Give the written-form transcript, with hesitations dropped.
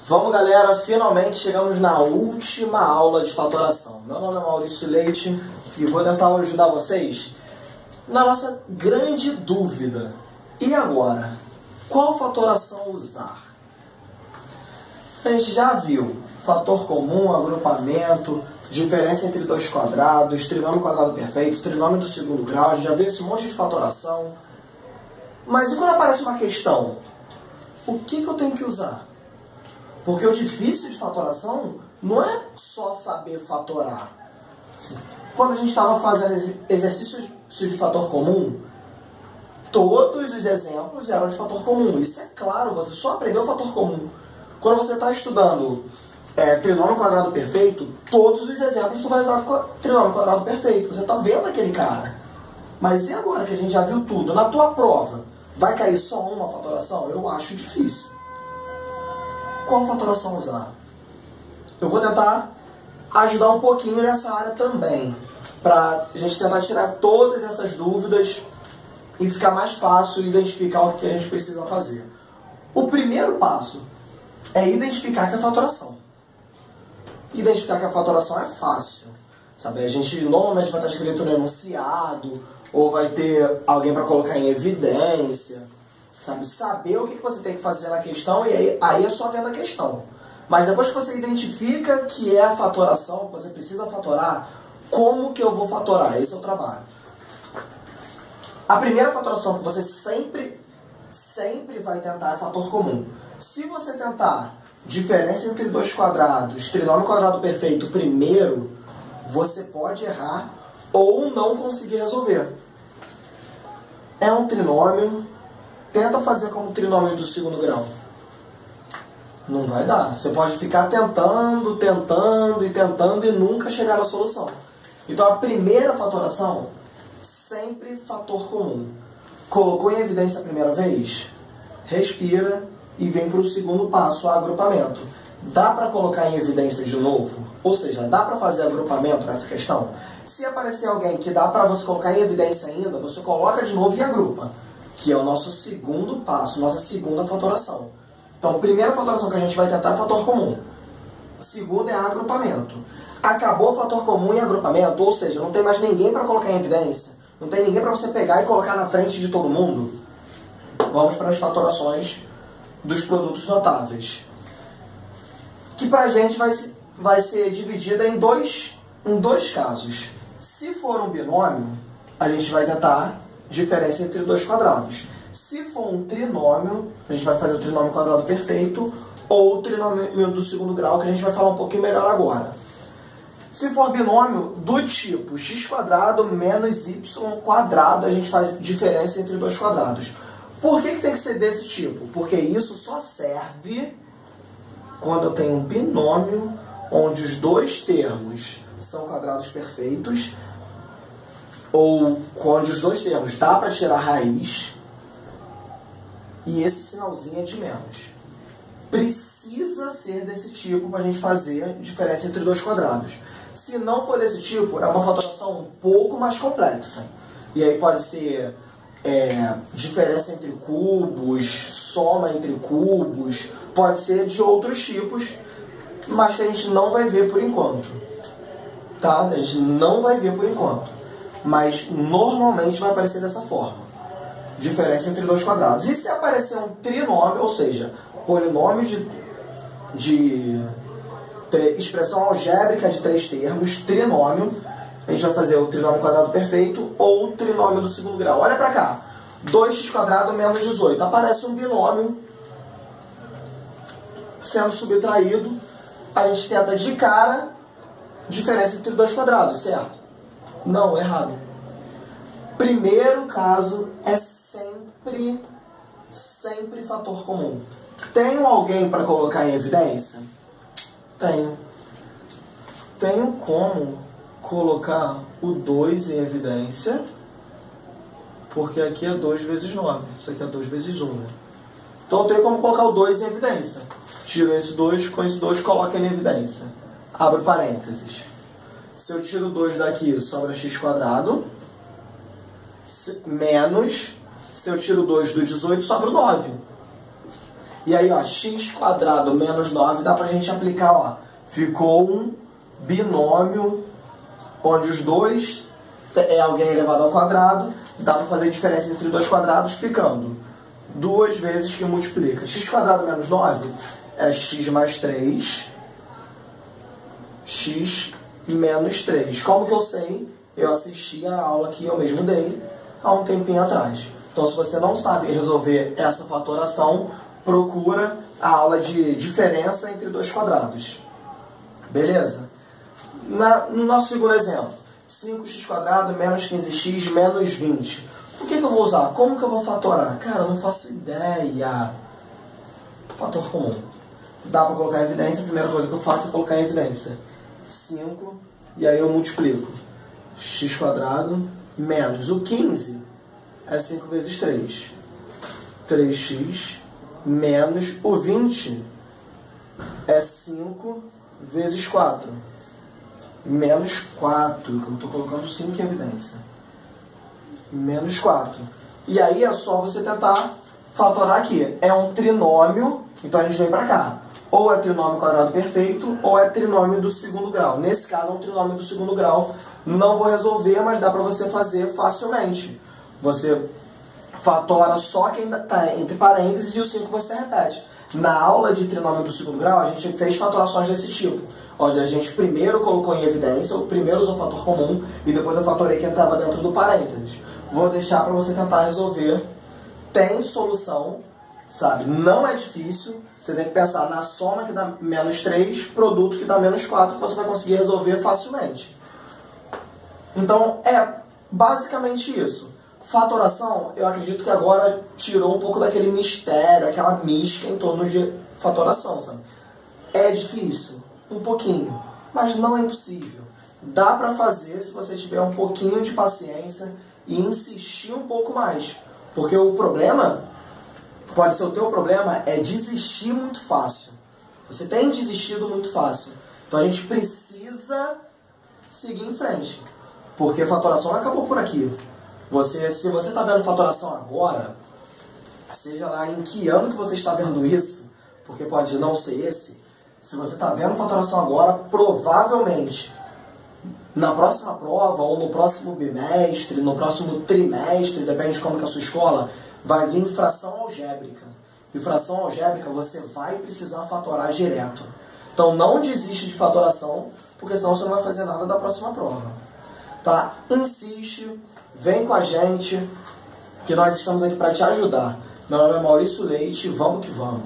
Vamos, galera, finalmente chegamos na última aula de fatoração. Meu nome é Maurício Leite e vou tentar ajudar vocês na nossa grande dúvida. E agora? Qual fatoração usar? A gente já viu fator comum, agrupamento, diferença entre dois quadrados, trinômio quadrado perfeito, trinômio do segundo grau, a gente já viu esse monte de fatoração. Mas e quando aparece uma questão? O que eu tenho que usar? Porque o difícil de fatoração não é só saber fatorar. Quando a gente estava fazendo exercícios de fator comum, todos os exemplos eram de fator comum. Isso é claro, você só aprendeu fator comum. Quando você está estudando trinômio quadrado perfeito, todos os exemplos tu vai usar trinômio quadrado perfeito. Você está vendo aquele cara. Mas e agora que a gente já viu tudo? Na tua prova, vai cair só uma fatoração? Eu acho difícil. Qual fatoração usar? Eu vou tentar ajudar um pouquinho nessa área também, para a gente tentar tirar todas essas dúvidas e ficar mais fácil identificar o que a gente precisa fazer. O primeiro passo é identificar que é fatoração. Identificar que a fatoração é fácil. Sabe? A gente normalmente vai estar escrito no enunciado, ou vai ter alguém para colocar em evidência. Saber o que você tem que fazer na questão, e aí é só vendo a questão. Mas depois que você identifica que é a fatoração, que você precisa fatorar, como que eu vou fatorar? Esse é o trabalho. A primeira fatoração que você sempre vai tentar é fator comum. Se você tentar diferença entre dois quadrados, trinômio quadrado perfeito primeiro, você pode errar ou não conseguir resolver. É um trinômio. Tenta fazer como trinômio do segundo grau. Não vai dar. Você pode ficar tentando e nunca chegar na solução. Então a primeira fatoração, sempre fator comum. Colocou em evidência a primeira vez? Respira e vem para o segundo passo, agrupamento. Dá para colocar em evidência de novo? Ou seja, dá para fazer agrupamento nessa questão? Se aparecer alguém que dá para você colocar em evidência ainda, você coloca de novo e agrupa. Que é o nosso segundo passo, nossa segunda fatoração. Então, a primeira fatoração que a gente vai tentar é fator comum. A segunda é agrupamento. Acabou o fator comum e agrupamento, ou seja, não tem mais ninguém para colocar em evidência, não tem ninguém para você pegar e colocar na frente de todo mundo. Vamos para as fatorações dos produtos notáveis. Que para a gente vai ser dividida em dois casos. Se for um binômio, a gente vai tentar diferença entre dois quadrados. Se for um trinômio, a gente vai fazer o trinômio quadrado perfeito ou o trinômio do segundo grau, que a gente vai falar um pouquinho melhor agora. Se for binômio do tipo x quadrado menos y quadrado, a gente faz diferença entre dois quadrados. Por que tem que ser desse tipo? Porque isso só serve quando eu tenho um binômio onde os dois termos são quadrados perfeitos, ou quando os dois termos dá para tirar raiz, e esse sinalzinho é de menos. Precisa ser desse tipo para a gente fazer diferença entre dois quadrados. Se não for desse tipo, é uma fatoração um pouco mais complexa. E aí pode ser diferença entre cubos, soma entre cubos, pode ser de outros tipos, mas que a gente não vai ver por enquanto. Tá? A gente não vai ver por enquanto. Mas normalmente vai aparecer dessa forma. Diferença entre dois quadrados. E se aparecer um trinômio, ou seja, polinômio de expressão algébrica de três termos, trinômio, a gente vai fazer o trinômio quadrado perfeito ou o trinômio do segundo grau. Olha pra cá. 2x quadrado menos 18. Aparece um binômio sendo subtraído. A gente tenta de cara diferença entre dois quadrados, certo? Não, errado. Primeiro caso é sempre fator comum. Tenho alguém para colocar em evidência? Tenho. Tenho como colocar o 2 em evidência, porque aqui é 2 vezes 9. Isso aqui é 2 vezes 1. Né? Então eu tenho como colocar o 2 em evidência. Tiro esse 2, com esse 2 coloco ele em evidência. Abro parênteses. Se eu tiro 2 daqui, sobra x quadrado, menos, se eu tiro 2 do 18, sobra 9. E aí, ó, x² menos 9 dá pra gente aplicar, ó. Ficou um binômio onde os dois é alguém elevado ao quadrado. Dá pra fazer a diferença entre dois quadrados ficando duas vezes que multiplica. x² menos 9 é x mais 3, x menos 3. Como que eu sei? Eu assisti a aula que eu mesmo dei há um tempinho atrás. Então, se você não sabe resolver essa fatoração, procura a aula de diferença entre dois quadrados. Beleza? No nosso segundo exemplo, 5x² menos 15x menos 20. O que eu vou usar? Como que eu vou fatorar? Cara, eu não faço ideia. Fator comum. Dá para colocar em evidência. A primeira coisa que eu faço é colocar em evidência 5, e aí eu multiplico x² menos o 15 é 5 vezes 3. 3x menos o 20 é 5 vezes 4. Menos 4, que eu estou colocando 5 em evidência. Menos 4. E aí é só você tentar fatorar aqui. É um trinômio, então a gente vem para cá. Ou é trinômio quadrado perfeito, ou é trinômio do segundo grau. Nesse caso é um trinômio do segundo grau. Não vou resolver, mas dá para você fazer facilmente. Você fatora só quem está entre parênteses e o 5 você repete. Na aula de trinômio do segundo grau, a gente fez fatorações desse tipo. Onde a gente primeiro colocou em evidência, o primeiro usou o fator comum e depois eu fatorei quem estava dentro do parênteses. Vou deixar para você tentar resolver. Tem solução, sabe? Não é difícil. Você tem que pensar na soma que dá menos 3, produto que dá menos 4, que você vai conseguir resolver facilmente. Então, é basicamente isso. Fatoração, eu acredito que agora tirou um pouco daquele mistério, aquela mística em torno de fatoração, sabe? É difícil, um pouquinho, mas não é impossível. Dá pra fazer se você tiver um pouquinho de paciência e insistir um pouco mais. Porque o problema, pode ser o teu problema, é desistir muito fácil. Você tem desistido muito fácil. Então a gente precisa seguir em frente. Porque a fatoração não acabou por aqui. Se você está vendo fatoração agora, seja lá em que ano que você está vendo isso, porque pode não ser esse, se você está vendo fatoração agora, provavelmente na próxima prova, ou no próximo bimestre, no próximo trimestre, depende de como que é a sua escola, vai vir fração algébrica. E fração algébrica você vai precisar fatorar direto. Então não desiste de fatoração, porque senão você não vai fazer nada da próxima prova. Tá? Insiste, vem com a gente, que nós estamos aqui para te ajudar. Meu nome é Maurício Leite, vamos que vamos.